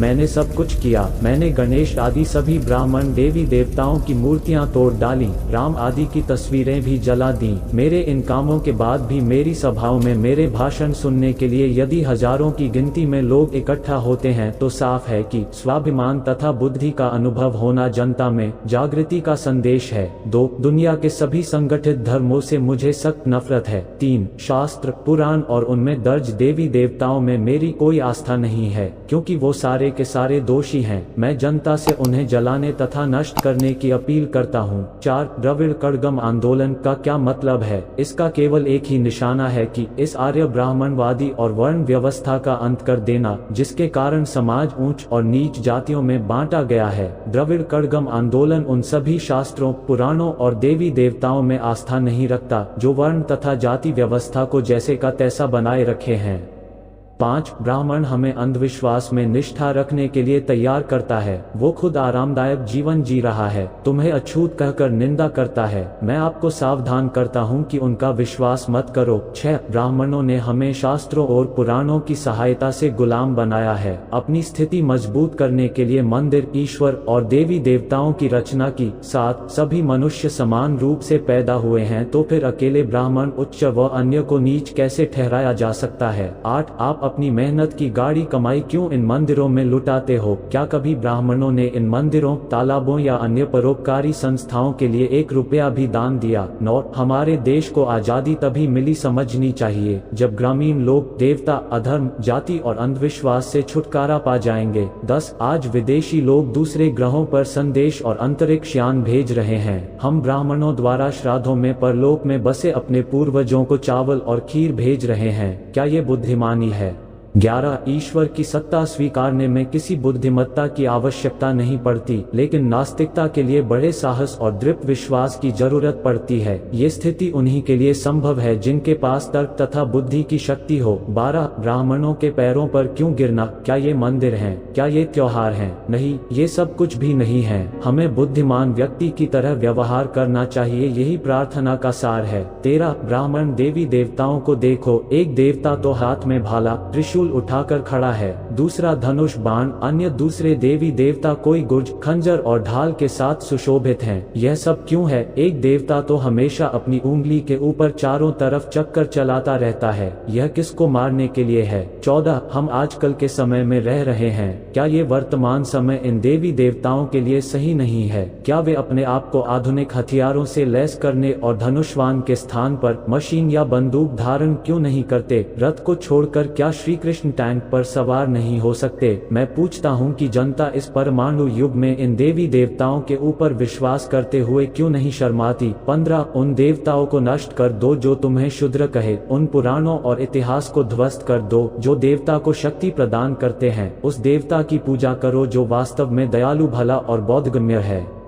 मैंने सब कुछ किया। मैंने गणेश आदि सभी ब्राह्मण देवी देवताओं की मूर्तियां तोड़ डाली, राम आदि की तस्वीरें भी जला दी। मेरे इन कामों के बाद भी मेरी सभाओं में मेरे भाषण सुनने के लिए यदि हजारों की गिनती में लोग इकट्ठा होते हैं तो साफ है कि स्वाभिमान तथा बुद्धि का अनुभव होना जनता में जागृति का संदेश है। 2. दुनिया के सभी संगठित धर्मों से मुझे सख्त नफरत है। 3. शास्त्र, पुराण और उनमें दर्ज देवी देवताओं में मेरी कोई आस्था नहीं है, क्योंकि वो सारे के सारे दोषी हैं। मैं जनता से उन्हें जलाने तथा नष्ट करने की अपील करता हूँ। 4. द्रविड़ कड़गम आंदोलन का क्या मतलब है? इसका केवल एक ही निशाना है कि इस आर्य ब्राह्मणवादी और वर्ण व्यवस्था का अंत कर देना, जिसके कारण समाज ऊंच और नीच जातियों में बांटा गया है। द्रविड़ कड़गम आंदोलन उन सभी शास्त्रों, पुराणों और देवी देवताओं में आस्था नहीं रखता जो वर्ण तथा जाति व्यवस्था को जैसे का तैसा बनाए रखे हैं। 5. ब्राह्मण हमें अंधविश्वास में निष्ठा रखने के लिए तैयार करता है। वो खुद आरामदायक जीवन जी रहा है, तुम्हें अछूत कहकर निंदा करता है। मैं आपको सावधान करता हूँ कि उनका विश्वास मत करो। 6. ब्राह्मणों ने हमें शास्त्रों और पुराणों की सहायता से गुलाम बनाया है। अपनी स्थिति मजबूत करने के लिए मंदिर, ईश्वर और देवी देवताओं की रचना की। 7. सभी मनुष्य समान रूप से पैदा हुए हैं, तो फिर अकेले ब्राह्मण उच्च व अन्य को नीच कैसे ठहराया जा सकता है? 8. आप अपनी मेहनत की गाढ़ी कमाई क्यों इन मंदिरों में लुटाते हो? क्या कभी ब्राह्मणों ने इन मंदिरों, तालाबों या अन्य परोपकारी संस्थाओं के लिए 1 रुपया भी दान दिया? 9. हमारे देश को आजादी तभी मिली समझनी चाहिए जब ग्रामीण लोग देवता, अधर्म, जाति और अंधविश्वास से छुटकारा पा जाएंगे। 10. आज विदेशी लोग दूसरे ग्रहों पर संदेश और अंतरिक्ष यान भेज रहे हैं। हम ब्राह्मणों द्वारा श्राद्धों में परलोक में बसे अपने पूर्वजों को चावल और खीर भेज रहे हैं। क्या ये बुद्धिमानी है? 11. ईश्वर की सत्ता स्वीकारने में किसी बुद्धिमत्ता की आवश्यकता नहीं पड़ती, लेकिन नास्तिकता के लिए बड़े साहस और दृढ़ विश्वास की जरूरत पड़ती है। ये स्थिति उन्हीं के लिए संभव है जिनके पास तर्क तथा बुद्धि की शक्ति हो। 12. ब्राह्मणों के पैरों पर क्यों गिरना? क्या ये मंदिर हैं? क्या ये त्योहार हैं? नहीं, ये सब कुछ भी नहीं है। हमें बुद्धिमान व्यक्ति की तरह व्यवहार करना चाहिए, यही प्रार्थना का सार है। 13. ब्राह्मण देवी देवताओं को देखो, एक देवता तो हाथ में भाला त्रिशूल उठाकर खड़ा है, दूसरा धनुष बाण, अन्य दूसरे देवी देवता कोई गुर्ज, खंजर और ढाल के साथ सुशोभित हैं। यह सब क्यों है? एक देवता तो हमेशा अपनी उंगली के ऊपर चारों तरफ चक्कर चलाता रहता है, यह किसको मारने के लिए है? 14. हम आजकल के समय में रह रहे हैं, क्या ये वर्तमान समय इन देवी देवताओं के लिए सही नहीं है? क्या वे अपने आप को आधुनिक हथियारों से लैस करने और धनुष्वान के स्थान पर मशीन या बंदूक धारण क्यों नहीं करते? रथ को छोड़कर क्या श्री कृष्ण टैंक पर सवार नहीं हो सकते? मैं पूछता हूँ कि जनता इस परमाणु युग में इन देवी देवताओं के ऊपर विश्वास करते हुए क्यों नहीं शर्माती? 15. उन देवताओं को नष्ट कर दो जो तुम्हें शूद्र कहे, उन पुराणों और इतिहास को ध्वस्त कर दो जो देवता को शक्ति प्रदान करते हैं। उस देवता की पूजा करो जो वास्तव में दयालु, भला और बोधगम्य है।